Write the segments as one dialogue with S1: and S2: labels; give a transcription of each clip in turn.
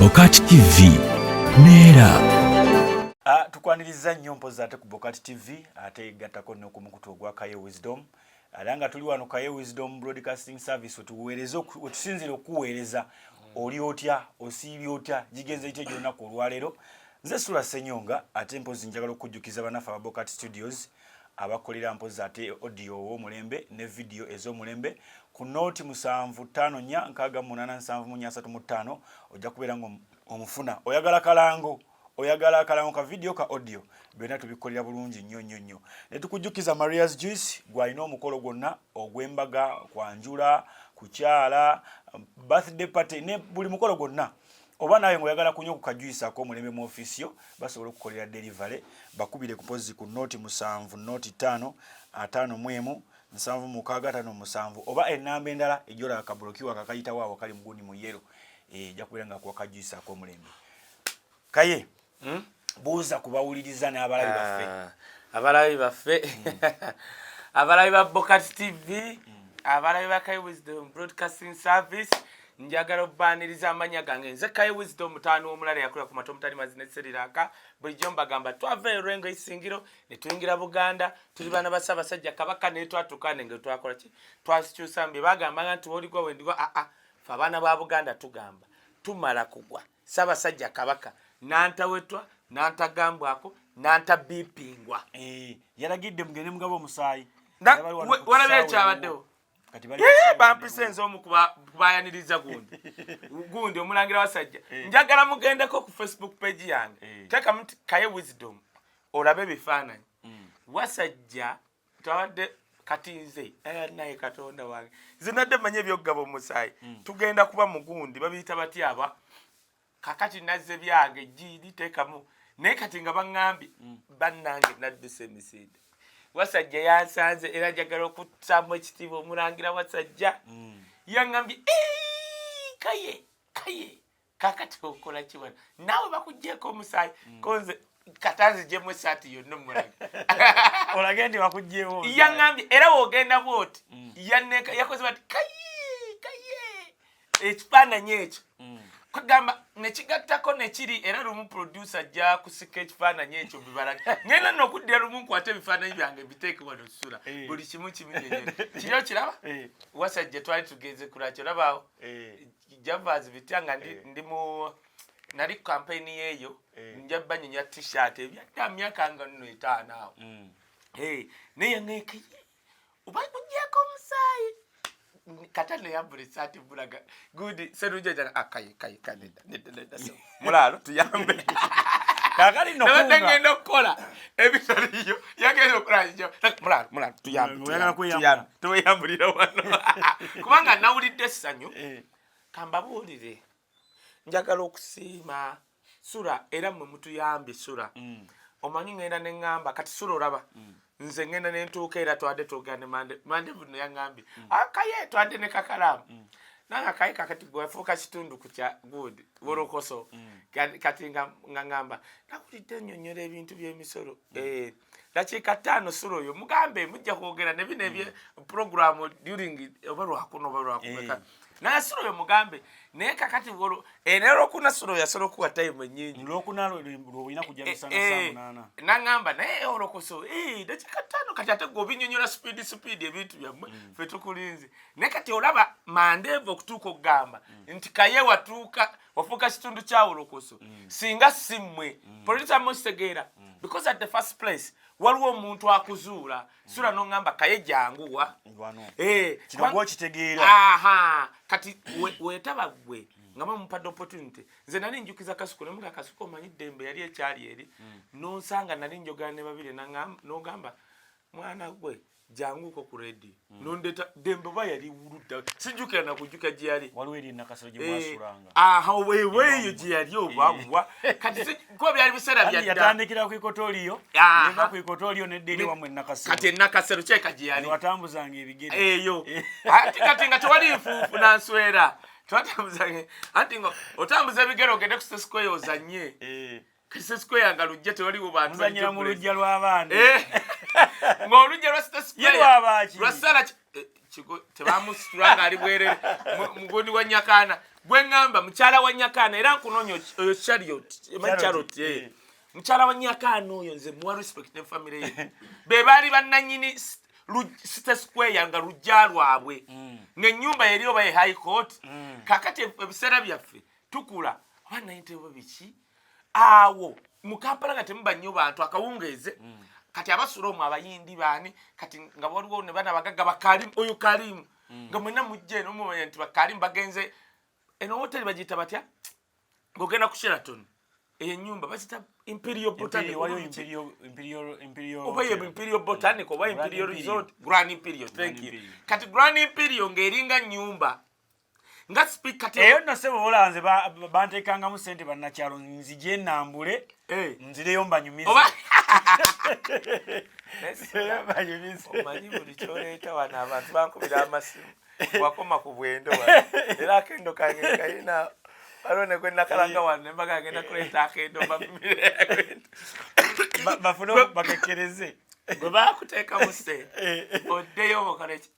S1: BOCAT TV Nera.
S2: Tukwaniriza nnyo mpozi ate ku BOCAT TV ate gattako no ku mukutu ogwa Kaye Wisdom. Alanga tuli wano Kaye Wisdom Broadcasting Service otusinzira okuweereza oli otya osiibye otya jigenze ite jonna ku lwalero. Nze SULA SSENYONGA ate mpozi njagala okujjukiza banafa ba BOCAT Studios abakolera mpozi ate audio w'omulembe ne video ez'omulembe ku noti 75488735 ojja kubeera ngo omufuna oyagala kalango ka video ka audio byonna tubikolera bulungi nnyo ne tukujjukiza Maria's Juice gwalina omukolo gwonna ogw'embaga kwanjula kukyala birthday party ne buli mukolo gwonna oba nawe ngoyagala kunywa ku kajuice ak'omulembe mu office yo basobola okukolera delivery bakubire ku pozi ku noti 7 noti 5 5 7 oba enamba endala ejola akablokiwa kakayita waawo kali muguni mu yero jakubeera nga kwa kajuice ak'omulembe Kaye buuza kubawuliriza n'abalabi baffe
S3: abalabi ba BOCAT TV abalabi ba Kaye Wisdom Broadcasting Service njagala obbaniriza amanya gange nze Kaye Wisdom mutaano omulala yakola ku mato mutali mazina seriraka bulijjo mbagamba twava erengo isingiro ne tuyingira Buganda tuli bana basabasajja kabaka ne twatukane nge twakola ki twasikyusa mbi bagamba nti woligwa wendigwa fa bana ba Buganda tugamba tumala kugwa sabasajja kabaka nantawetwa nantagambwako nantabipingwa
S2: yalagidde mugende mugabo omusaayi
S3: walabe ekyabaddewo bampisenze omu kubayaniriza gundi omulangira wasajja njagala mugendeko ku Facebook page yange teka muti Kaye Wisdom olabe ebifaananyi wasajja tawadde katinze naye katonda wange zinadde manye ebyokugaba omusaayi tugenda kuba mugundi babiyita bati aba kakati nazze byange jiri tekamu naye kati nga baŋŋambye bannange nadduse emisinde wasajja yansanze era njagala okutamu ekitiibwa omulangira wasajja yaŋŋambye Kaye kakati okola kiwana naawe bakugjeeko omusaayi konze katanzijemu esaati yonna omulage
S2: olage nti bakugjeewo
S3: yaŋŋambye era woogenda bwoti yakoze bati Kaye ekifaananyi ekyo kugamba nekigattako nekiri era lumu producer ajja kusika ekifaananyi ekyo bibalaga ngenda n'okuddira lumu nkwate ebifaananyi byange biteeke wano SULA buli kimu kiminyenyere kiriyo kiraba wasajja twali tugenze kulakyo olabaawo javas bityanga ndi mu nali campaign yeeyo nja banyonya t-shirt ebyadda myaka nga nno 5 awo naye ngeke oba kuggyeko omusaayi katane yambule saati bulaga good seruje jana Kaye neda mulalo tuyambe
S2: kakali nokunga
S3: ngenda okukola ebitaliyo yagenda okulanjo mulalo tuyambulira wano kubanga nawulidde essanyu kamba buulire njagala okusiima SULA era mwe mutuyambye SULA omanyi ngenda neŋŋamba kati SULA olaba nze ngenda nentuuka era twadde tugane mande buno yaŋŋambye Kaye twadde ne kakalaamu nanga Kaye kakati gwefuuka kitundu ku kya good wolokoso kati nga ŋŋamba nawulidde nnyonnyola ebintu by'emisolo dakiika 5 SULA oyo mugambe mujja kwogera ne bino ebye program during oba lwakuno oba lwakumeka naye SULA oyo mugambe naye kakati olwokuna SULA oyo asobola okuwa time ennyingi
S2: olwokuna lwolina kujja misana saa 8
S3: naŋŋamba naye olokoso dakiika 5 kati ate gwe obinyonnyola speed ebintu byammwe ffe tukulinze naye kati olaba mandeeva okutuuka okugamba nti Kaye wafuuka kitundu kya olokoso singa si mmwe producer mukitegeera because at the first place waliwo omuntu akuzuula SULA n'oŋŋamba Kaye janguwa
S2: kino gwokitegeera
S3: kati weetaba gwe nga mumpadde opportunity nze nali njukiza Kasuku ne muga Kasuku omanyi Dembe yali ekyali eri nonsanga nali njogera ne babiri n'ogamba mwana gwe janguko ku ready nondeta Dembe ba yali wuludda sijjukira na kujjuka gye yali
S2: waliwo eri nakasero gye mwasulanga
S3: weeyo gye yali obwamuwa kati ko byali biseera bya
S2: yatandikira ku ikotoliyo neva ku ikotoliyo nedderi wamwe nakasero
S3: kati nakasero kyeka gye yali
S2: watambuzanga ebigere
S3: eyo kati nga tewali nfuufu nanswera twatambuzanga anti ngo otambuza ebigere ogende ku square ozanye Kanisa square nga lujja tewaliwo bantu
S2: muzanyira mu lujja lw'abaana
S3: ng'olujja lwa Square
S2: lwabaki
S3: lwasala kigo tebamusitula nga ali bwerere mugundi wa Nyakana gwe ngamba mukyala wa Nyakana era nkunonya oyo Charlotte mukyala wa Nyakana oyo nze muwa respect ne family ye be bali bannanyini City Square nga lujja lwabwe ng'ennyumba yeri oba ye High Court kakati ebiseera byaffe tukula abana yitebwa biki awo mu Kampala nga temuba nnyo bantu akawungeeze kati abasula omwo abayindi baani kati nga waliwo ne bana bagagga bakalimu oyo kalimu nga mwenna mujje n'omumanya nti bakalimu bagenze eno hoteli bagiyita batya ng'ogenda ku Sheraton eyo ennyumba bazita Imperial Botanic oba Imperial Botanic oba Imperial Resort Grand Imperial thank you kati Grand Imperial ng'eringa nnyumba nga speak kati
S2: eyo no sebo bolanze bantekanga mu sente bannakyalo nzije nambule nzireyo mbanyumize
S3: omanyi buli kyoleeta wano abantu bankubira amasimu wakoma ku bwendo era akendo kange kayina alone gwe nakalanga wano nembaga agenda kuleeta akendo
S2: bafuna bakekereze
S3: gwe bakuteeka mu sente oddeyo omukoleki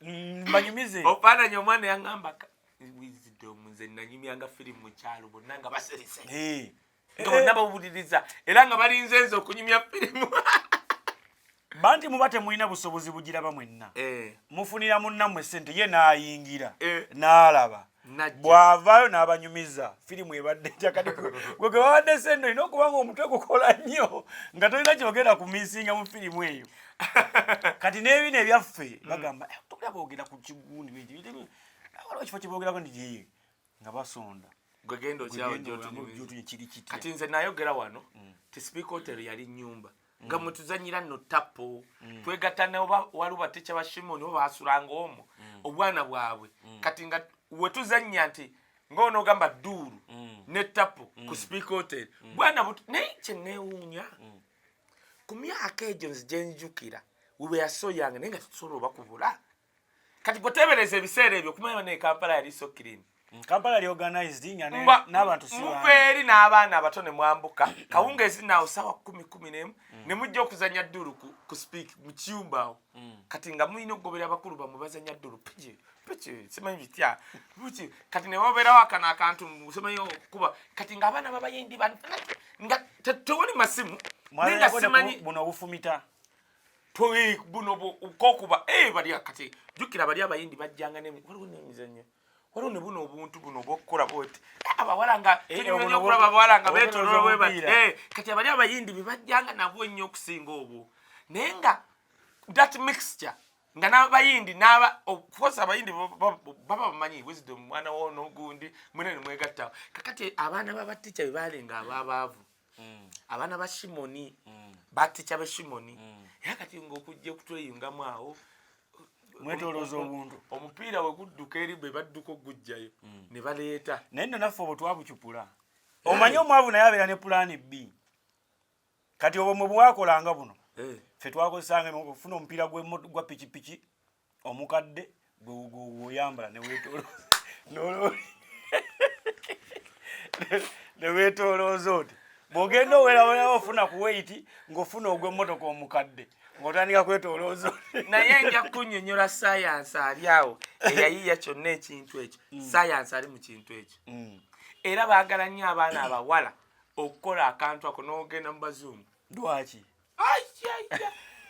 S2: mbanyumize
S3: opaananya omwana yaŋŋamba wisdom nze nanyumyanga firimu mu kyalo bonna nga baserese nga bonna bawuliriza era nga balinze nze okunyumya firimu
S2: banti muba temulina busobozi bugiraba mwenna mufunira munnammwe sente ye n'ayingira n'alaba bw'avaayo n'abanyumiza firimu ebadde jakati gwe gwe babadde sente olina okuba nga omutwe gukola nnyo nga tolina kyogenda kumisinga mu firimu eyo kati n'ebino ebyaffe bagamba tolina boogera ku kigundi waliwo ekifo kyebogerako ndi gyeye nga basonda
S3: gwegenda kati nze nayogera wano Speak Hotel yali nnyumba nga mutuzanyira nno tapo twegatta oba waliwo batecha bashimoni oba basulanga omwo obwana bwabwe kati nga wetuzanya nti ng'ono ogamba dduulu ne tapo ku Speak Hotel bwana naye kye neewuunya ku myaka egyo nze gye njukira we were so young naye nga tusobola obakubula kati bwetebereza ebiseera ebyo kumanya ne Kampala yali so clean
S2: Kampala yali organized n'abantu si
S3: mubeeri n'abaana abato ne mwambuka kawungeezi naawo sawa 10 ne mujja okuzanya ddulu ku Speak mu kiyumba awo kati nga mulina okugoberera abakulu bamwe bazanya ddulu piki simanyi bitya kati ne wabeerawo akano akantu simanyi okukuba kati ng'abaana babayindi nga tewali masimu naye nga simanyi
S2: buno obufumita
S3: buno kokuba bali kati jukira bali abayindi bajjanga waliwo n'emizannyo waliwo ne buno obuntu buno bw'okukola bwoti abawala nga tunyumya okulaba abawala nga beetoloola bwe bati kati abali abayindi bye bajjanga nabwo ennyo okusinga obwo naye nga that mixture nga n'abayindi ofcourse abayindi baba bamanyi wisdom mwana wo n'ogundi mwene ne mwegattawo kakati abaana babatica be baalenga abaabaavu abaana ba Shimoni batica be Shimoni era kati ng'okujja okutweyungamu awo
S2: mwetolooza obuntu
S3: omupiira we gudduka eri bwe badduka ogujjayo ne baleeta
S2: naye nno naffe obwo twabucupula omanyi omwavu naye abeera ne pulaani B kati obwo mwe bwakolanga buno ffe twakozesanga okufuna omupiira gwa pikipiki omukadde gweoyambala ne weetolooza oti bw'ogenda owerawerawo ofuna ku weiti ng'ofuna ogw'emmotoka omukadde ng'otandika kwetolooza
S3: naye nja kunnyonnyola sayansi ali awo eyayiiya kyonna ekintu ekyo sayansi ali mu kintu ekyo era baagala nnyo abaana abawala okukola akantu ako n'ogenda mu bazungu
S2: lwaki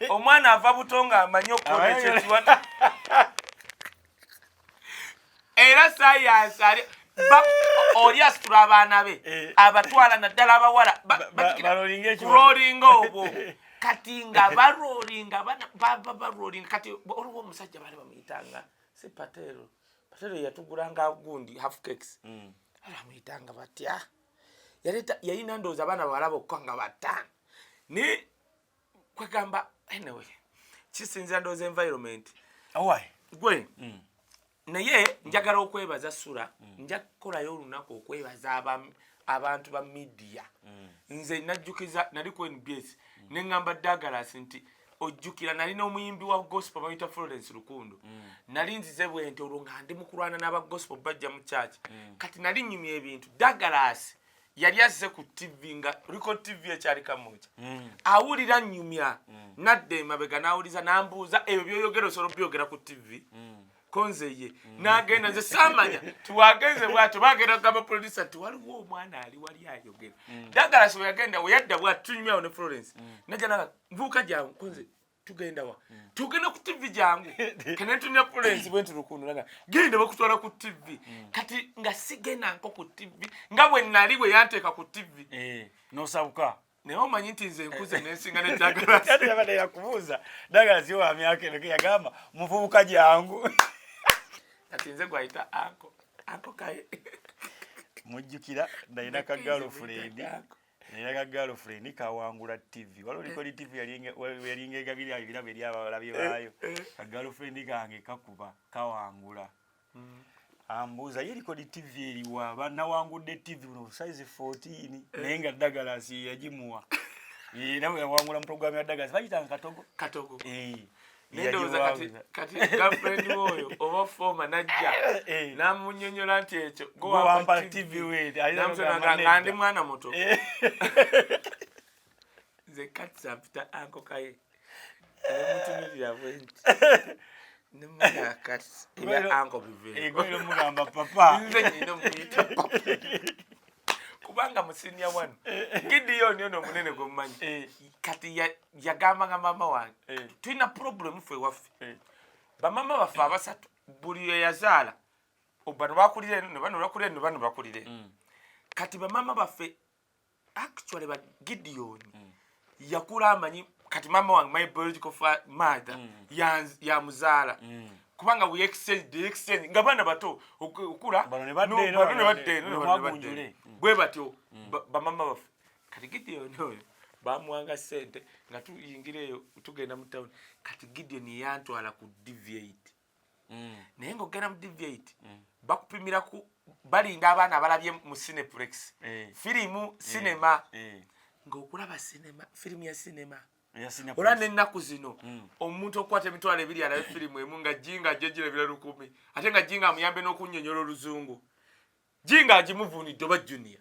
S3: omwana ava buto nga amanyi okukola ekyekiwata era sayansi ali oli asitula abaana be abatwala naddala abawala kulolinga obwo kati nga barolinga barolinga kati oliwo omusajja baali bamuyitanga si patero yatugulanga gundi half cakes bamuyitanga batya yalina ndowooza abaana bawala bokka nga bataano ni kwegamba anyway kisinzira ndowooza environment gwe naye njagala okwebaza SULA nja kukolayo olunaku okwebaza abantu ba media nze najjukiza nali ku NBS neŋŋamba Douglas nti ojjukira nalina omuyimbi wa gospel bayita Florence Lukundo nali nzize bwe nti olwo nga ndi mu kulwana n'aba gospel bajja mu church kati nali nnyumya ebintu Douglas yali azze ku TV nga Record TV ekyali kamuja awulira nnyumya nadde emabega n'awuliza n'ambuuza ebyo by'oyogera osobola byogera ku TV konzeye n'agenda nze samanya tuwagenze bwato bagenda kugamba producer tuwaliwo omwana ali wali ayogera Douglas we yagenda we yadda bwa tunyumya ne Florence najana mvuka jangu konze tugenda wa tugenda ku TV jangu kene tunya Florence bwentu rukundo langa genda bakutwala ku TV kati nga sigena nko ku TV nga bwe nali we yanteka ku TV
S2: no sabuka
S3: Neo manyinti nze nkuze nensinga ne Douglas
S2: kati yabade yakubuza Douglas yo amyake ne yagamba muvubuka jangu
S3: kati nze gwaita anko kaye
S2: mujjukira ndayina ka girlfriend kawangula TV walo liko di TV yalinge gabiri abira beri abalabye bayo ka girlfriend kange kakuba kawangula ambuza yeliko di TV eriwa bana wangudde TV no size 14 nenga Douglas yajimuwa nawe wangula program ya Douglas bayitanga katogo
S3: Nendoza kati girlfriend oyo oba forma najja namunyonyola nti ekyo
S2: go wampa TV we
S3: ngandi mwana muto ze katsa pita anko kaye mutumira bwenti nemaya katsa ila anko bive
S2: ego mugamba papa
S3: nze nyino muyita papa kubanga musinia wanu Gideon yono munene gomanyi kati yagamba nga mama wange tuina problem fwe waffe ba mama bafa abasatu buli yazala obano bakulire ne bano bakulire ne bano bakulire kati ba mama baffe actually ba Gideon yakula amanyi kati mama wange my biological mother ya muzala kubanga we exchange ngabana bato okula
S2: bano badde
S3: bwe batyo ba mama bafu kati Gideon oyo bamuwanga sente nga tuyingireyo tugenda mu town kati Gideon yantwala ku deviate naye ng'ogenda mu deviate bakupimira ku balinda abaana abalabye mu Cineplex firimu cinema ng'okulaba cinema firimu ya cinema ola n'ennaku zino omuntu okwata emitwalo ebiri alabe firimu emu nga jinga ajejjera bira 10 ate nga jinga amuyambe n'okunnyonnyola oluzungu jinga agimuvuunidde oba junior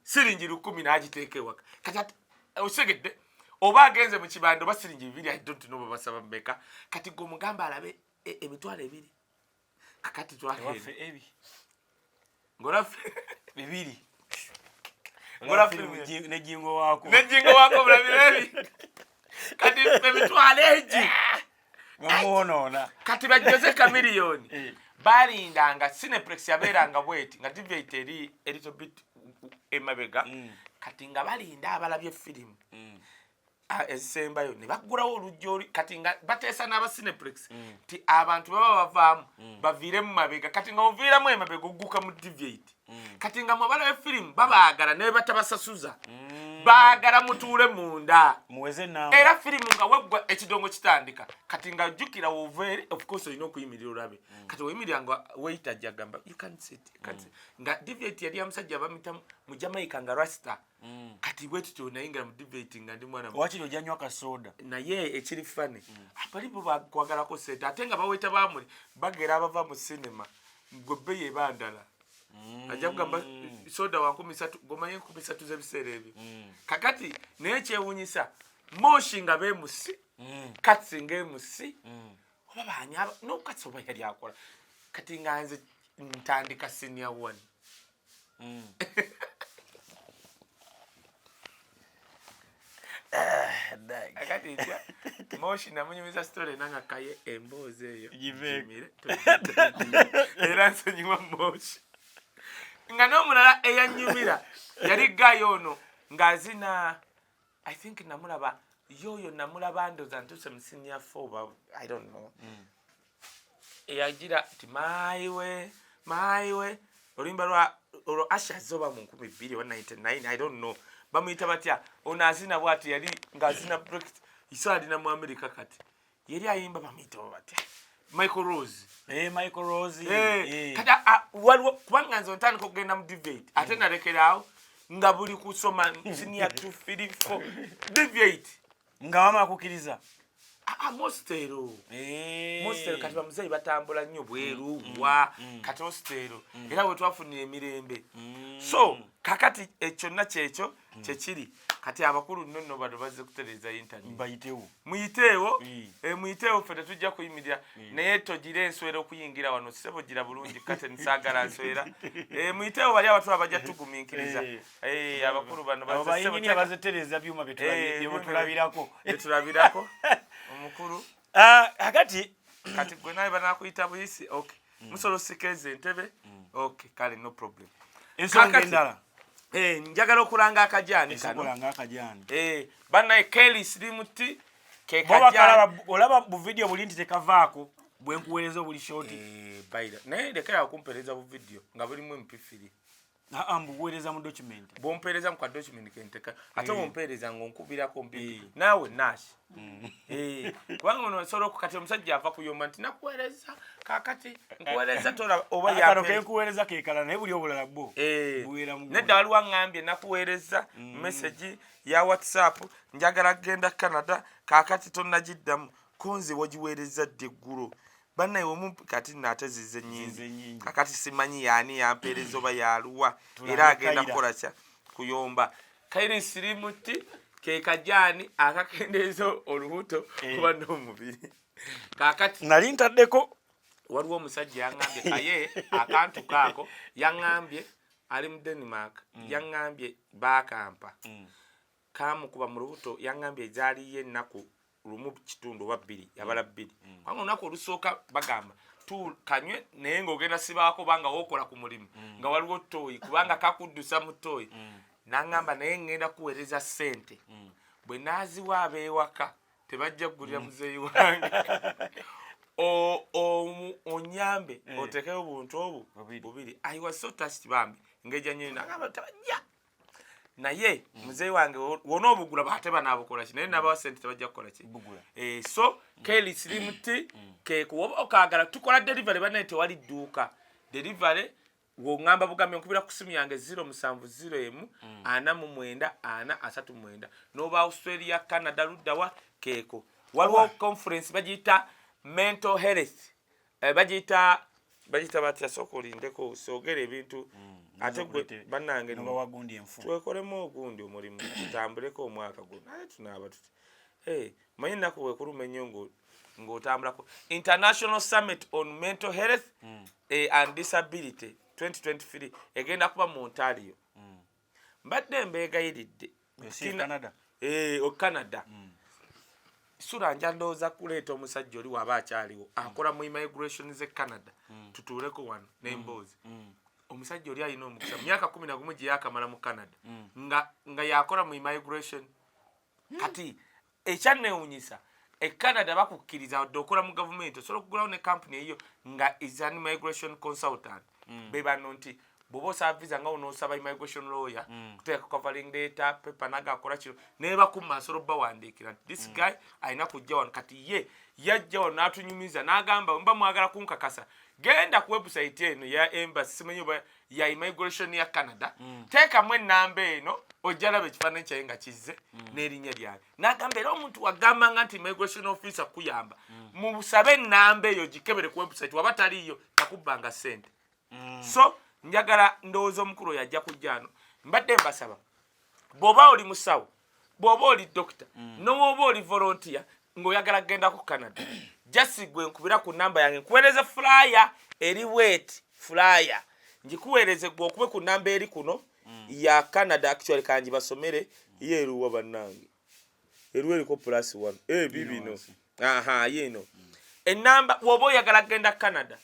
S3: siringi 10 n'agiteeka ewaka kati osegedde oba agenze mu kibando oba siringi 2 I don't know babasaba mmeka kati g'omugamba alabe emitwalo ebiri kakati twaffe
S2: ebi
S3: ngolaffe
S2: bibiri
S3: ngolaffe
S2: nejingo wako
S3: bulabirebi kati emitwalo egi
S2: bamuwonoona
S3: kati bajjoze kamiliyoni balindanga Cineplex yabeeranga bweti nga deviate eri a little bit emabega kati nga balinda abalabye firimu ezisembayo ne bagulawo olujja kati nga bateesa n'aba Cineplex ti abantu baba bavaamu baviiremu mabega kati nga oviiramu emabega ogguka mu deviate kati nga mwabalabe firimu babaagala ne batabasasuza baagala mutuule munda
S2: muweze namba
S3: era firimu nga weggwa ekidongo kitandika kati nga jjukira woveere of course olina okuyimirira olabe kati weyimirira nga weyita gamba you can sit nga deviate yali amusajja bamita mu Jamaica nga rasta kati bwe tutyo nayingira mu deviate nga ndi mwana
S2: wakiri ojanywa kasoda
S3: naye ekiri fane abalibo bakwagalako sente ate nga baweta bamuli bagera abava mu cinema gobbe yebandala ajja kugamba soda wa 13 gomanye 13 z'ebiseera ebyo kakati naye kyewunyisa moshi nga bemusi katsi ng'emusi oba banyaba n'okatsi oba yali akola kati nga nze ntandika senior 1 akati ntya moshi namunyumiza story nanga kaye emboozi eyo
S2: jimire
S3: era nsonyiwa moshi nga n'omulala eyanyumira yali gayo ono ng'azina I think namulaba yoyo namulaba ndoza ntuse mu senior 4 I don't know eyagira ti maiwe oluyimba lwa Asha zoba mu 2099 I don't know bamuyita batya ono azina bwati yali ng'azina breakfast isaadi na mu America kati yali ayimba bamuyita batya Michael Rose kata waliwo kubanga nze ntandika okugenda mu deviate ate nalekeraawo nga buli kusoma senior 2 3 4 deviate
S2: nga mama akukiriza
S3: mostero kati bamuzeeyi batambula nnyo bweru wa kati mostero era bwe twafunira emirembe so kakati ekyonna kyekyo kyekiri kati abakulu nno bano bazze kutereza internet muyiteewo muyiteewo ffe tetujja kuyimirira naye togire enswera okuyingira wano sebo gira bulungi kate nisaagala nswera muyiteewo bali abatula bajja tugumiikiriza abakulu bano
S2: bazetereza byuma
S3: betulabirako omukulu kati gwe naye banakuyita buyisi okay musobola osikiriza entebe okay kale no problem
S2: ensonga endala
S3: njagala okulanga akajaani kano bannaye Kelly Slimuti ke kajaani
S2: olaba bu video buli nti tekavaako bwe nkuweereza buli shoti
S3: bayira naye lekera okumpereza bu video nga bulimu MP3
S2: mbuweereza mu document
S3: bwompeereza mu ka document kenteka ate bwompeereza ng'onkubirako mpi naawe nashi kubanga ono osobola okukati omusajja ava kuyomba nti nakuweereza kakati nkuweereza tola oba
S2: yakenkuweereza kekala naye buli obulala bwo
S3: nedda waliwo aŋŋambye nakuweereza message ya WhatsApp njagala kgenda Canada kakati tonnagiddamu konze wagiweereza dde eggulo bannaye omu kati natezize nnyingi kakati simanyi yaani yampeereza oba yaluwa era agenda kukola kya kuyomba Kelly Slimuti ke kajaani akakendeeza olubuto kuba n'omubiri kakati
S2: nali ntaddeko
S3: waliwo omusajja yaŋŋambye kaye akantu kaako yaŋŋambye ali mu Denmark yaŋŋambye baakampa kaamukuba mu lubuto yaŋŋambye ezaaliyo ennaku lumu kitundu oba bbiri yabala bbiri kwanga olunaku olusooka bagamba kanywe naye ng'ogenda sibaako banga wookola ku mulimu nga waliwo ttooyi kubanga kakuddusa mu ttooyi n'aŋŋamba naye ŋŋenda kuweereza ssente bwe naaziwa ab'ewaka tebajja kugulira muzeeyi wange onyambe otekewo obuntu obwo bubiri I was so touched bambi ng'ejja nnyini n'aŋŋamba tabajja naye muzeeyi wange wona obugula baate banaabukola ki naye nabawa ssente tebajja kukola ki so Kelly Slimuti kekuwoba okaagala tukola delivery bannaye tewali dduuka delivery wongamba bugambye nkubira ku simu yange 070 49 439 n'oba Australia Canada luddawa keeko waliwo conference bagiyita mental health bagiyita batya sooka olindeko soogera ebintu ate gwe bannange twekolemu ogundi omulimu tutambuleko omwaka guno naye tunaaba tuti manyi nnaku bwekuluma ennyo ng'otambulako International Summit on Mental Health and Disability 2023 egenda kuba mu Ontario mbadde mbeegayiridde Canada Sula nja ndowooza kuleeta omusajja oli waba akyaliwo akola mu immigration ze Canada tutuuleko wano n'emboozi omusajja oli alina omukisa myaka 11 gye yakamala mu Canada nga yakola mu immigration kati ekyanneewunyisa Canada bakukkiriza wadde okola mu gavumenti osobola okugulawo ne company eyo nga is an immigration consultant be bano nti bw'oba osaba visa nga onoosaba immigration lawyer kuteeka covering letter paper nagakola kino naye bakuma asobola obbawandiikira nti this guy alina kujja wano kati ye yajja wano n'atunyumiza n'agamba mba mwagala kunkakasa genda ku website eno ya embassy simanyi oba ya immigration ya Canada teekamu ennamba eno ojja laba ekifaananyi kyaye nga kizze n'erinnya lyange n'agamba era omuntu wagambanga nti immigration officer kuyamba musabe ennamba eyo gikebere ku website waba taliiyo takubbanga ssente so njagala ndowooza omukulu oyo ajja kujja ano mbadde mbasaba bw'oba oli musawo bw'oba oli dokita n'oba oli volunteer ng'oyagala kgenda ku Canada jasi gwe nkubira ku namba yange nkuweereze flyer eri wet flyer njikuweereze gwe okube ku namba eri kuno ya Canada actually kanji basomere yeeruwa bannange eruwa eriko +1 bibino yeno enamba bw'oba oyagala kgenda Canada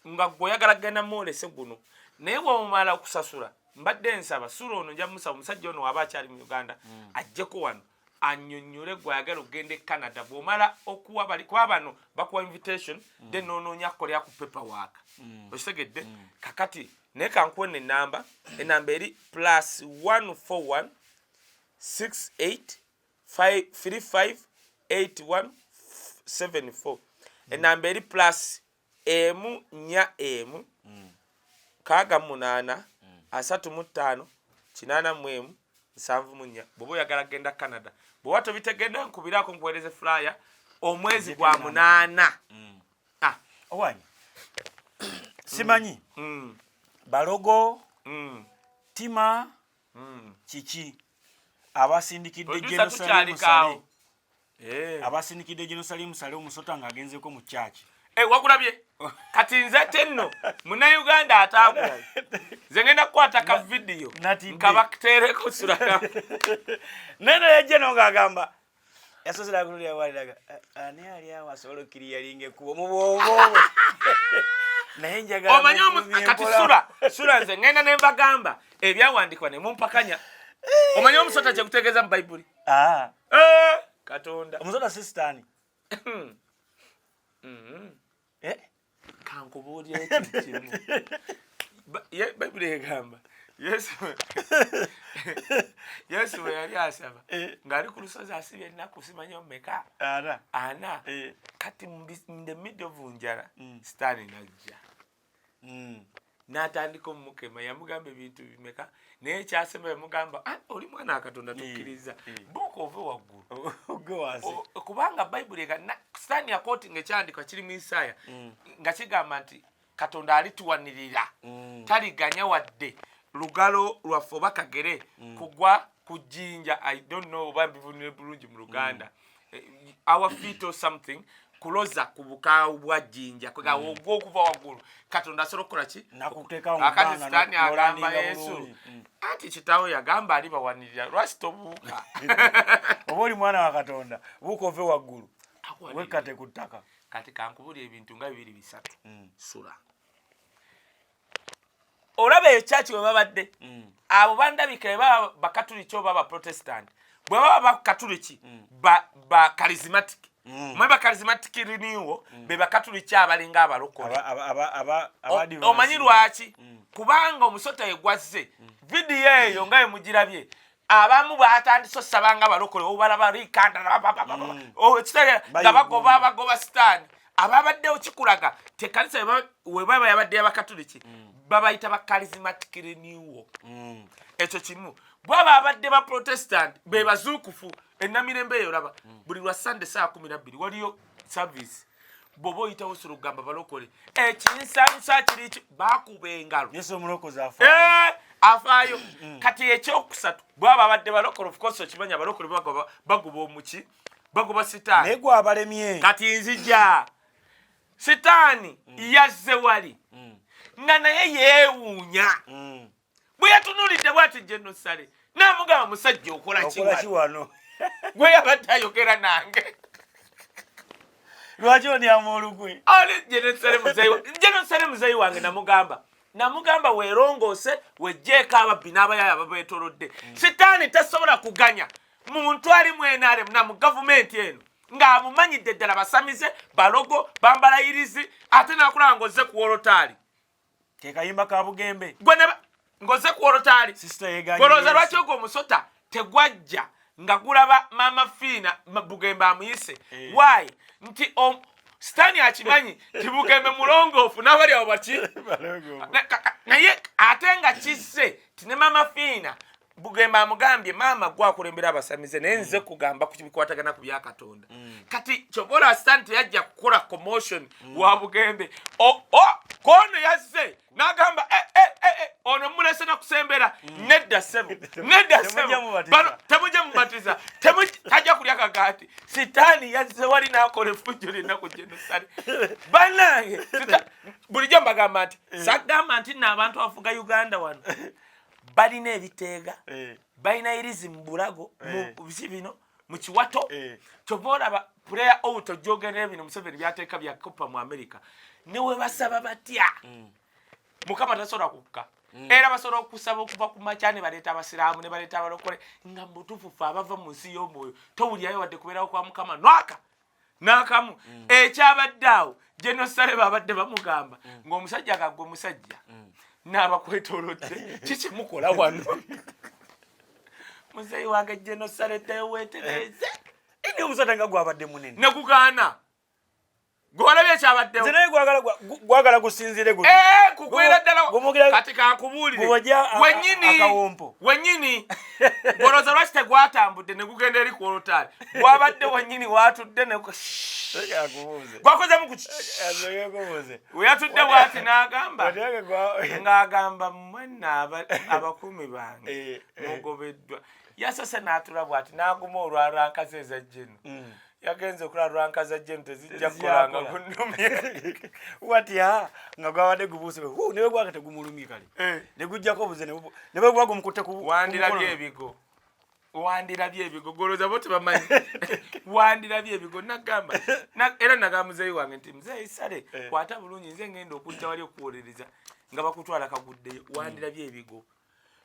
S3: nga gwe oyagala kgenda mwolese guno naye bw'omumala okusasula mbadde nsaba Sula ono nja musaba omusajja ono waba akyali mu Uganda ajjeko wano annyonnyole gwayagala okgenda Canada bw'omala okuwa bali kuba bano bakuwa invitation then noonoonya kukolera ku paperwork okitegedde kakati naye kankuwe ennamba eri +141 68 35 8174 ennamba eri +4 kaaga 8 35 8 74 bw'oba oyagala kgenda Canada bw'oba tobitegedde nkubiraako nkuweereze flyer omwezi gwa 8
S2: owanyi simanyi balogo tima Kiki abasindikidde Jerusalem Saleh. Abasindikidde Jerusalem Saleh Omusotta ng'agenzeko mu church.
S3: Wakulabye kati nze tenno muna Uganda atambula nze ngenda kukwata ka video nkabakuteereko sura
S2: neno yajja n'ogagamba yasosera kulya waliraga ani ali awo asobola okiriyalinga ekkubo mu bwongo naye njagala
S3: omanyi kati sura nze ngenda ne mbagamba ebyawandikwa ne mumpakanya omanyi Omusotta kye kutegeeza mu Bayibuli Katonda
S2: Omusotta sistani
S3: kankubuulira ekintu kimu Bayibuli egamba Yesu bwe yali asaba ng'ali ku lusozi asibye ennaku simanyi omeka ana kati in the middle of njala sitaani najja n'atandika omukema yamugamba ebintu bimeka naye ekyasema yamugamba oli mwana wa Katonda tukkiriza buuka ove waggulu kubanga Bayibuli ega sitaani yakootinga ekyandikwa kiri mu Isaaya nga kigamba nti Katonda alituwanirira taliganya wadde lugalo lwaffe oba kagere kugwa ku jjinja I don't know oba mbivunire bulungi mu Luganda our feet or something kuloza ku bukaawu bwa jjinja okuva waggulu Katonda asobola okukola ki akati sitaani agamba Yesu anti kitaawe yagamba alibawanirira lwaki tobuuka
S2: oba oli mwana wa Katonda buuka ove waggulu wekkate ku ttaka
S3: kati kankubulira ebintu nga 2-3 sula olaba ekyaki bwe babadde abo bandabika baba bakatuliki oba baprotestant bwe baba bakatuliki charismatic mwe charismatic riniwo be bakatuliki abalinga abalokole omanyi lwaki kubanga Omusotta yegwazze video eyo nga emugirabye abamu batandise osabanga abalokole obalaba likanda nga bagoba sitaani ababaddewo kikulaga te Kanisa we baba yabadde abakatuliki babayita ba charismatic renewal ekyo kimu bwaba abadde ba protestant be bazuukufu ennamirembe eyo laba buli lwa Sunday saa 12 waliyo service bobo oyitawo solo gamba balokole ekinsamusa kiri bakuba engalo
S2: Yesu omulokozi
S3: afaayo kati ekyokusatu bwaba abadde balokole of course okimanya balokole bagoba omuki bagoba sitaani
S2: naye gwe abalemye
S3: kati nzija sitaani yazze wali nga naye yeewuunya bwe yatunulidde bw'ati General Saleh n'amugamba musajja okola ki
S2: wano
S3: gwe yabadde ayogera nange
S2: lwaki ondyamu olugwe
S3: oli General Saleh muzeyi wange namugamba weerongoose wejjeeko ababbi n'abayaya babeetolodde sitaani tasobola kuganya muntu ali mu NRM na mu gavumenti eno ng'amumanyidde ddala basamize balogo bambala irizi ate n'akulaba ng'ozze ku wolotaali
S2: ke kayimba ka Bugembe
S3: gwe ng'ozze ku wolotaali golooza lwaki ogwo Omusotta tegwajja nga gulaba Mama Fiina Bugembe amuyise why nti sitaani akimanyi ti Bugembe mulongoofu n'abali awo baki naye ate nga kisse ti ne Mama Fiina Bugembe amugambye maama gwakulembera abasamize naye nze kugamba ku kibikwatagana ku bya Katonda kati kyobola sitaani teyajja kukola commotion wa Bugembe kono yazze n'agamba ono mulese nakusembera nedda sebo temujja mubatiza tajja kulya kagaati sitaani yazze wali n'akola effujjo lyonna ku General Saleh bannange bulijjo mbagamba nti sagamba nti nno abantu abafuga Uganda wano balina ebiteega balina irizi mu bulago mu bisi bino mu kiwato kyova olaba puleya outo gyogenda bino Museveni byateeka byakopa mu America newe basaba batya Mukama tasobola kukka era basobola okusaba okuva ku makya ne baleeta abasiraamu ne baleeta abalokole nga mutuufu ffe abava mu nsi y'omwoyo towulirayo wadde kubeerawo kwa Mukama n'akamu ekyabadde awo General Saleh babadde bamugamba ng'omusajja gaggwe musajja n'abakwetoolodde kiki mukola wano muzeyi wange General Saleh ddayo weetereeze
S2: indi Omusotta nga gwabadde munene
S3: ne gugaana gwolabye kyabaddewo
S2: nze naye gwagala gusinzire guti
S3: kukwera ddala kati kankubuulire wennyini goloza lwaki tegwatambudde ne gugenda eri ku olutaali gwabadde wennyini watudde gwakozemu ku weyatudde bwati ng'agamba mwenna abakuumi bange mugobeddwa yasose n'atula bwati n'aguma olwalwankazi ezajjeno yagenze okulaba lwankaza jenu tezijja kukolanga kunnumye
S2: watya nga gwabadde gubuuse newe gwaka tegumulumye kale ne gujjako buze ne bwe gwago mukutte ku
S3: wandirabye ebigo goloza bo tebamanyi wandirabye ebigo nagamba era nagamba muzeeyi wange nti muzeeyi Sale kwata bulungi nze ngenda okujja wali okuwolereza nga bakutwala kaguddeyo wandirabye ebigo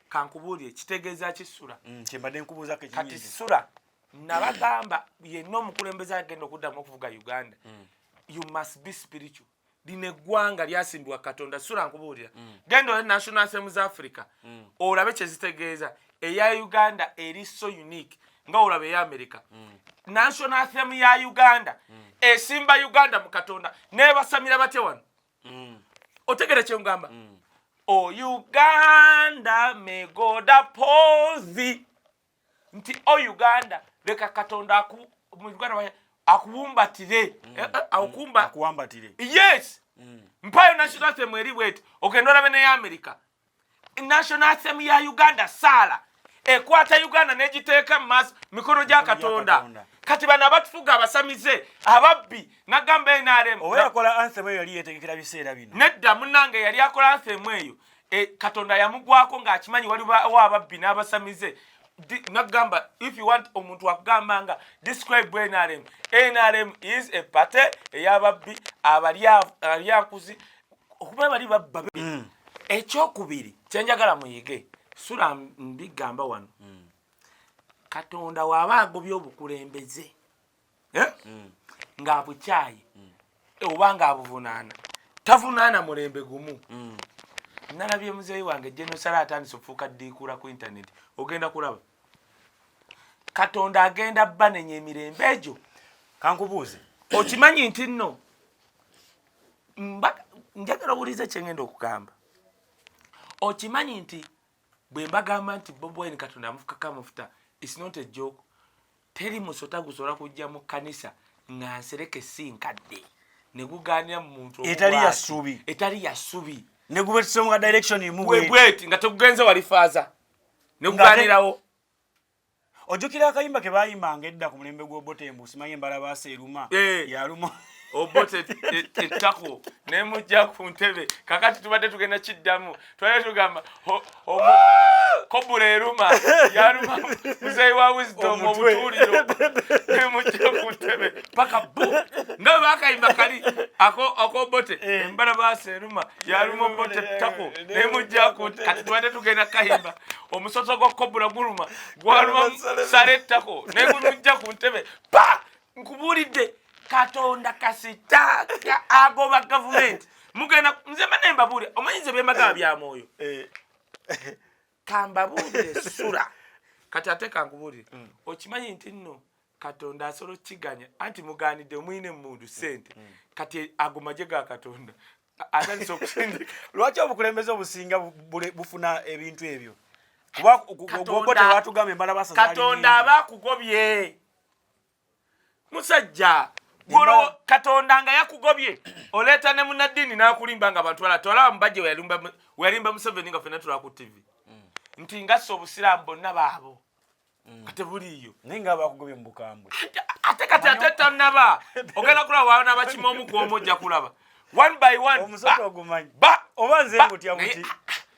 S3: kankubuulire kitegeeza kisula
S2: kyembadde nkubuuzako
S3: kati sula nabagamba yenna omukulembeze agenda okuddamu okuvuga Uganda you must be spiritual lino eggwanga lyasimbibwa Katonda sula nkubuulira genda ole national assembly za Africa olabe kyezitegeeza eya Uganda eri so unique nga olabe eya America national assembly ya Uganda esimba Uganda mu Katonda nebasamira batya wano otegere kyengamba o Uganda me God oppose nti o Uganda leka Katonda akuwumbatire
S2: akuwambatire
S3: yes mpayo national assembly eri bweti ogenda olabe neya America national assembly ya Uganda sala ekwata Uganda negiteeka mu maaso mikono gya Katonda kati bano abatufuga abasamize ababbi nagamba NRM
S2: oyakola anthem eyo yali yetegekera biseera bino
S3: nedda munnange yali akola anthem eyo Katonda yamugwako ng'akimanyi waliwo ababbi n'abasamize nagamba if you want omuntu akugambanga describe NRM is a party eyababbi abalyakuzi okuba bali babba ekyokubiri kyenjagala muyige sula mbigamba wano Katonda waba agobye obukulembeze ng'abukyayi oba ng'abuvunaana tavunaana mulembe gumu nalabye muzeeyi wange Genosala atandise okufuuka ddiikula ku internet ogenda kulaba Katonda agenda banenya emirembe egyo
S2: kankubuuze
S3: okimanyi nti nno njagala owulize kyengenda okugamba okimanyi nti bwe mbagamba nti Bobi Wine Katonda amufukako amafuta it's not a joke teri musota gusobola kujja mu kanisa nga nsereke si nkadde ne gugaanira mu muntu etali ya ssubi
S2: ne gubetise mu direction imu
S3: bweti nga tegugenze wali faaza ne gugaanirawo
S2: ojjukira akayimba ke bayimbanga edda ku mulembe gw'Obotembu simanyi embala baaseeruma yaluma
S3: obote ettako nemujja ku ntebe kakati tubadde tugenda kiddamu twali tugamba kobula eruma yaluma muzeeyi wa wisdom obutuuliro nemujja ku ntebe paka bu nga bakayimba kali akobote embala baaseeruma yaluma obote ettako nemujja ku kati tubadde tugenda kayimba omusoso gwa kobula guluma gwaluma Sale ettako nemujja ku ntebe pa nkubuulidde Katonda kasita agoba government mugenda nze mbabule omanyize byemagaba bya mwoyo kambabule sula kati ate kankubulire okimanyi nti nno Katonda asolo kiganya anti muganidde omwine mundu sente kati agomaje ga Katonda atandise okusindika
S2: lwaki obukulembeze obusinga bufuna ebintu ebyo kuba tewatugamba embala basazali
S3: Katonda abakugobye musajja Golo Katonda nga yakugobye oleta ne munadini nakulimba nga abantu tola mbaje weyalimba Museveni nga fena tula ku TV nti ngaso obusiramu bonna baabo kate buliyo
S2: ninga bakugobye mu Bukambwe
S3: ate kati ateta naba ogenda kulaba waona bakimomu ku omojja kulaba one by one
S2: Omusotta ogumanyi obanze ngutya muti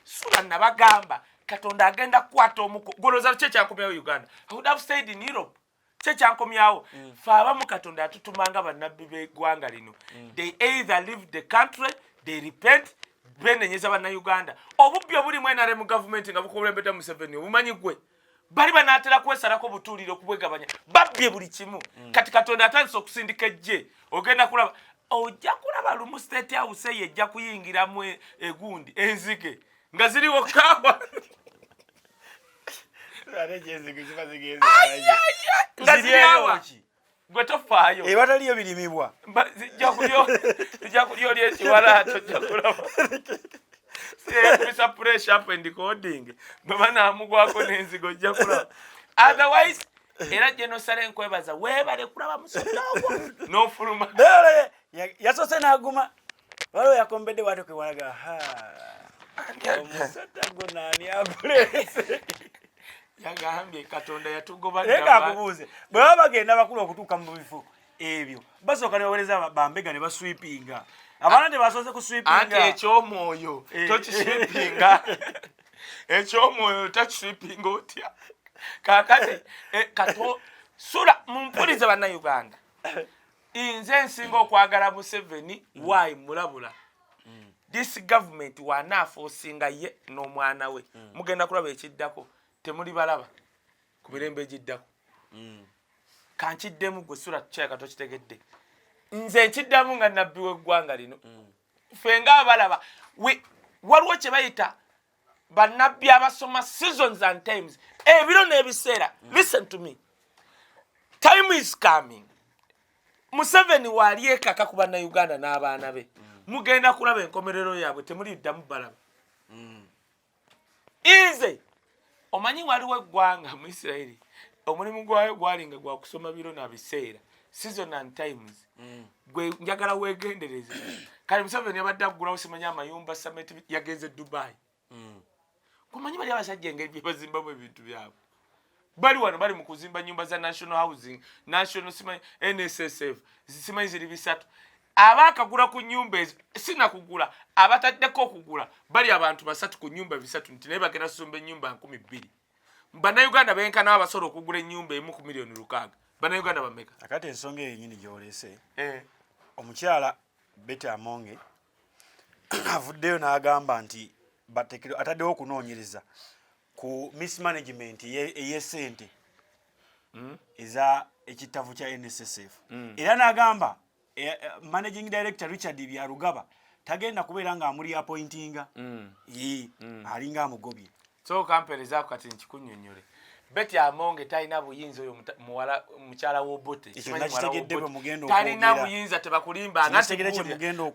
S3: sula nabagamba Katonda agenda kwata omuko goloza checha nkomyawo Uganda I would have stayed in Europe checha nkomyawo faba mu Katonda atutumanga bannabbi b'eggwanga lino they either leave the country they repent benenyeza banna Uganda obubbi obuli mwenare mu government nga bukulembedde Museveni obumanyi gwe bali banatera kwesalako butuuliro kubwegabanya babbye buli kimu kati Katonda atandise okusindika ejje ogenda kulaba ojja kulaba lumu state house yejja kuyingiramu egundi enzige nga ziriwo kawa nga ziriawa gwe tofaayo
S2: bataliyo birimibwa
S3: zijja kulyo lyekiwalato jja kulaba kubisa pressure up and coding bwe banaamugwako n'enzigo jja kulaba otherwise era General Saleh nkwebaza weebale kulaba Omusotta ogwo n'ofuluma
S2: yasose n'aguma waliwo yakombedde bwatyo kwewalaga Omusotta gwo naani aguleese
S3: yagambye Katonda yatugoba
S2: kakubuuze bwe baba bagenda bakulu okutuuka mu bifo ebyo basooka ne baweereza bambega ne baswipinga abaana tebasoose kuswipinga
S3: anti ekyomwoyo tokiswipinga ekyomwoyo takiswipinga otya kakati SULA mumpulize bannayuganda nze nsinga okwagala Museveni why mulabula this government wanaafosinga ye n'omwana we mugenda kulaba ekiddako temuli balaba ku mirembe egiddako kankiddemu gwe SULA tukyaka tokitegedde nze nkiddamu nga nabbi w'eggwanga lino ffe ng'abalaba waliwo kye bayita bannabbi abasoma seasons and times ebiro n'ebiseera listen to me time is coming Museveni waali ekaka ku bannayuganda n'abaana be mugenda kulaba enkomerero yaabwe temuliddamu balaba nze omanyi waliwo eggwanga mu Isirairi omulimu gwayo gwalinga gwa kusoma biro na biseera season and times gwe njagala weegendereze kale Museveni yabadde agulawo simanyi amayumba summit yagenze Dubai kumanyi bali abasajja engeri bye bazimbamu ebintu byabwe bali wano bali mu kuzimba nyumba za national housing national simanyi NSSF simanyi ziri bisatu abakagula ku nyumba ezo sinakugula abataddeko okugula bali abantu basatu ku nyumba bisatu nti naye bagenda kusomba ennyumba 2,000 bannayuganda benkana abasobola okugula ennyumba emu ku miliyoni 600 bannayuganda bameka
S2: akati ensonga enyini gy'oleese omukyala Betty Amonge avuddeyo n'agamba nti ataddewo okunoonyereza ku mismanagement ey'essente eza ekitavu kya NSSF era n'agamba managing director Richard Byarugaba tagenda kubeera ng'amuli appointinga alinga amugobye
S3: so kampereza kati nkikunnyonnyole Betty Amonge talina buyinza oyo mukyala w'Obote talina buyinza tebakulimba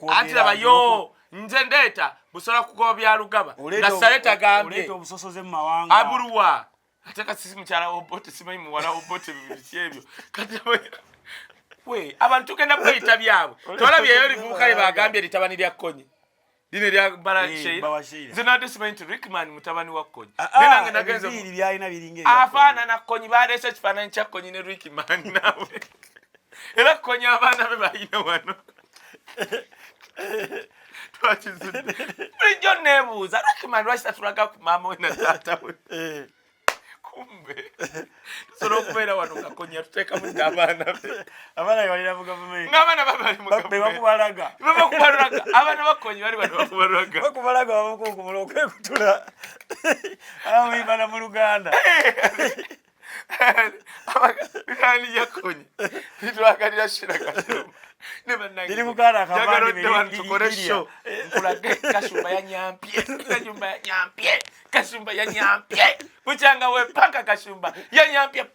S3: anti laba yo nze ndeeta busobola kugoba Byarugaba nga Saleh tagambye abuluwa ate kasi mukyala w'Obote simanyi muwala w'Obote bibiki ebyo kati abantu tugenda kweyita byabwe tolabyeyo livubuka lye bagambye litabani lya Kkonyi lino lya Balasheira nze nadde simanyi nti Rickman mutabani wa Kkonyi nenange nagenze afaanana Kkonyi baleese ekifaananyi kya Kkonyi ne Rickman nawe era Kkonyi abaana be balina wano twakizudde bulijjo neebuuza Rickman lwaki tatulaga ku maama we na taata we kumbe tusobola okubeera wano nga Kkonyi yatuteekamu nti abaana be
S2: abaana balina mu gavumenti
S3: ng'abaana babali mu gavumenti
S2: bakubalaga
S3: abaana ba Kkonyi bali wano
S2: bakubalaga bamukunkumula okwekutula abamuyimana mu Luganda
S3: bikaani lya Kkonyi litwagalira Shira Kasumba
S2: liri mukana
S3: akabandi tukole show nkulage Kasumba ya nyampye Kasumba ya nyampye bukyanga wepanga Kasumba ya nyampye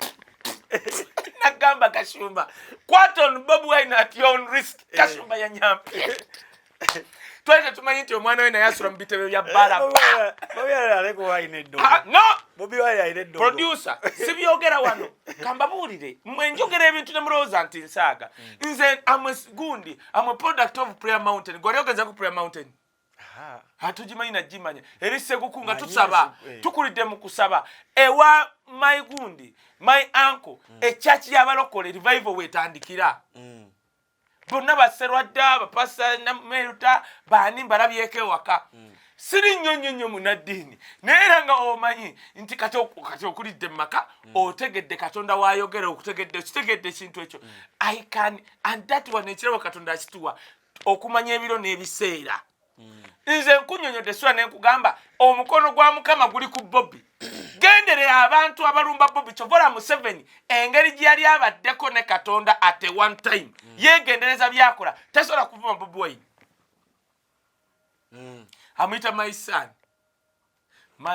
S3: nagamba Kasumba kwaton Bob Wine at your own risk Kasumba ya nyampye twende tumanyi nti omwana we naye asula mu bitebe bya bbala no producer sibyogera wano kambabuulire mmwe njogera ebintu ne mulowooza nti nsaaga nze gundi amwe product of Prayer Mountain gwali ogenza ku Prayer Mountain hatugimanyi nagimanya eri Seguku nga tusaba tukulidde mu kusaba ewa my gundi my uncle echachi y'abalokole revival wetandikira bonna baserwadda bapasa na meruta bani mbalabyeko ewaka siri nnyonnyo munaddiini naye era nga omanyi nti kati okulidde mu maka otegedde Katonda wayogera kitegedde ekintu ekyo I can and that one ekirabo Katonda akituwa okumanya ebiro n'ebiseera nze nkunnyonnyodde SULA ne nkugamba omukono gwa Mukama guli ku Bobby genderera abantu abalumba Bobby Kyovola Museveni engeri gye yali abaddeko ne Katonda at one time yegendereza byakola tasobola kuvuma Bobi Wine amuyita my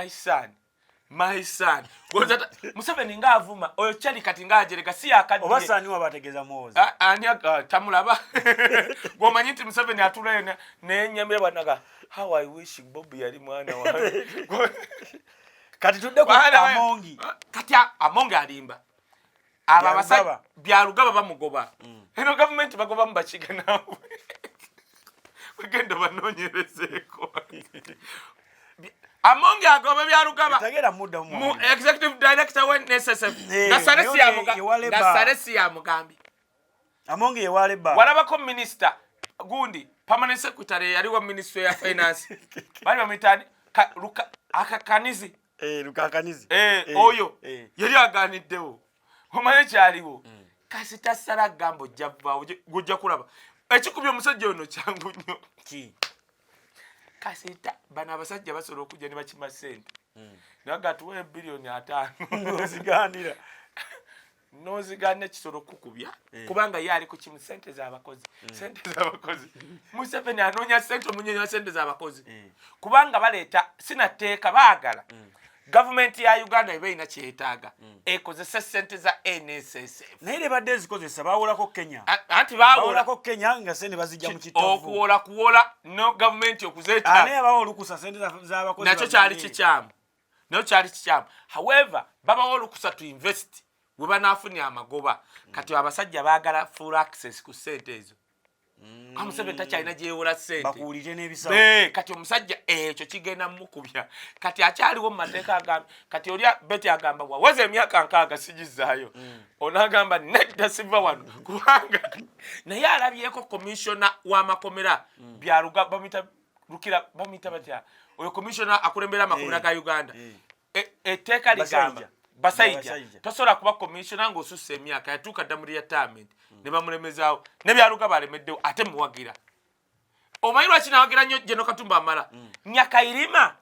S3: son my son gozata Museveni ngavuma oyo chali kati ngajereka si akadde
S2: obasani wabategeza mozi
S3: ani tamulaba gomanyi nti Museveni atula ne nyamira banaga how I wish Bobby yali mwana wa
S2: kati tudde ku Amongi
S3: kati Amongi alimba aba basa byalugaba bamugoba eno government bagoba mbachiga nawe wegenda banonyerezeko Amongi agoba byalugaba
S2: tagera muda
S3: mu executive director wa SSF na Saleh ya mugambi
S2: Amongi yewaleba
S3: walabako minister gundi permanent secretary yali wa ministry ya finance bali bamitani Kanisa
S2: Kanisa
S3: oyo yali aganiddewo omaye kyaliwo kasita sala gambo jabba gujja kulaba ekikubye omusajja ono kyangu nnyo
S2: ki
S3: kasita bana abasajja basobola okujja ne bakima sente naga tuwe bilioni 5
S2: oziganira
S3: nozigane kisoro kukubya kubanga yali ku kimu sente z'abakozi sente z'abakozi Museveni anonya sente omunyonya sente z'abakozi kubanga baleeta sinateeka baagala government ya Uganda ibeina kyetaaga ekozesa sente za NSSF
S2: naye badde zikozesa bawolako Kenya
S3: anti bawolako
S2: Kenya nga sente bazijja mu kitovu
S3: okuwola no government okuzeeta
S2: ane abawolukusa sente z'abakozi
S3: nacho kyali kikyamu however babawolukusa to invest we banafunya amagoba kati abasajja baagala full access ku sente ezo Museveni takyalina gyewola sente
S2: bakuwulire n'ebisawo
S3: kati omusajja ekyo kigenda mukubya kati akyaliwo mu mateeka agamba kati olya beti agamba waweza emyaka 6 sigizaayo onagamba nedda siva wano kubanga naye alabyeko komishona w'amakomera byaluga bamita batya oyo komishona akulembera amakomera ga Uganda etteeka ligamba Basajja tosobola kuba commissioner ng'osussa emyaka yatuuka dda mu retirement ne bamulemezaawo ne byaluga balemeddewo ate muwagira omanyi lwaki nawagira nnyo General Katumba Amala Nyakairima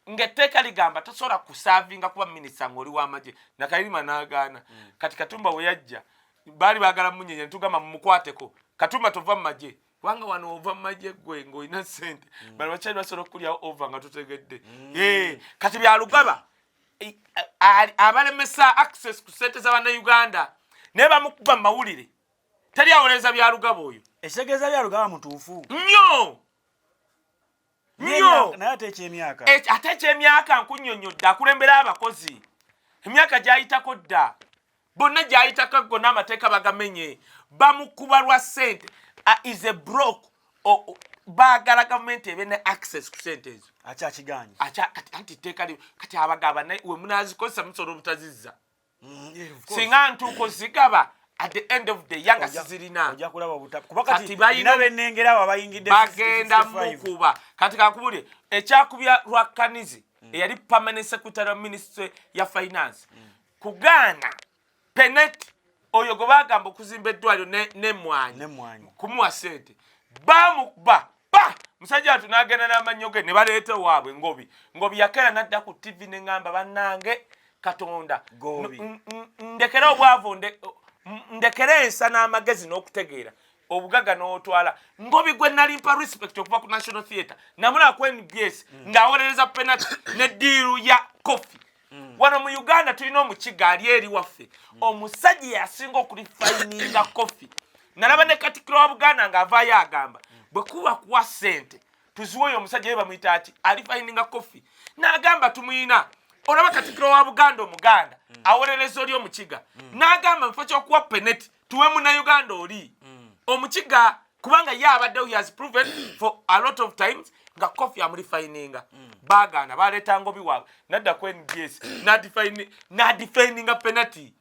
S3: ng'etteeka ligamba tosobola kusaavinga kuba minisita ng'oli w'amagye Nyakairima n'agaana kati Katumba we yajja baali baagala munyenye ne tugamba mumukwateko Katumba tova mu magye wanga wano ova mu magye gwe ng'olina ssente bano bakyali basobola okukulyawo ova nga totegedde kati byalugaba abalemesa access ku sente z'abana Uganda ne bamukuba mawulire tali awoleza byalugaba oyo
S2: ekitegeeza byalugaba mutuufu
S3: nnyo
S2: naye ate ekyemyaka
S3: ate ekyemyaka nkunnyonnyodde akulembera abakozi emyaka gyayitako dda bonna gyayitako gonna amateeka bagamenye bamukuba lwa sente is a broke baagala gavumenti ebe ne access ku sente ezo
S2: akyakiganye
S3: anti teeka kati abagaba we munazikozesa musobola obutazizza singa ntuuko zigaba at the end of the yanga sizirina
S2: kati bagenda
S3: mukuba kati kakubulye ekyakubya lwa Kanizi eyali permanent secretary of ministry ya finance kugaana penet oyo gwe bagamba okuzimba eddwaliro n'emmwanyi kumuwa sente bamukuba musajja watu n'agenda n'amannyo ge ne baleeta waabwe ngobi yakera n'adda ku TV n'engamba bannange Katonda ndekera obwavu ndekera ensa n'amagezi n'okutegeera obugaga n'otwala ngobi gwe nalimpa respect okuva ku National Theatre namula ku NBS ng'awolereza penalty ne diiru ya coffee wano mu Uganda tulina omukiga ali eri waffe omusajja yasinga okulifayininga coffee nalaba ne Katikkiro wa Buganda ng'avaayo agamba bwe kuba kuwa sente tuziwe oyo omusajja ye bamuyita ati alifayininga coffee n'agamba tumuyina olaba Katikkiro wa Buganda omuganda awolereza oli omukiga n'agamba mufo ky'okuwa peneti tuwe Munnayuganda oli omukiga kubanga ye abaddewo he has proven for a lot of times nga coffee amulifayininga baagaana baleeta ngobi waabwe nadda ku NBS n'adifeyininga penalty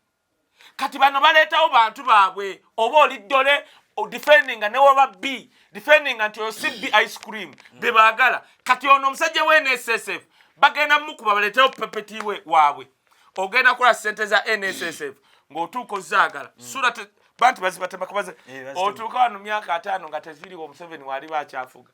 S3: kati bano baleetawo bantu baabwe oba oli ddole defendinga ne woba B defendinga nti oyo si B ice cream be baagala kati ono omusajja we NSSF bagenda mukuba baleetawo pepetiwe waabwe ogenda kola sente za NSSF ng'otuuka ozaagala SULA bantu bazibatema kubaze otuuka wano myaka 5 nga teziriwo Museveni wali bakyafuga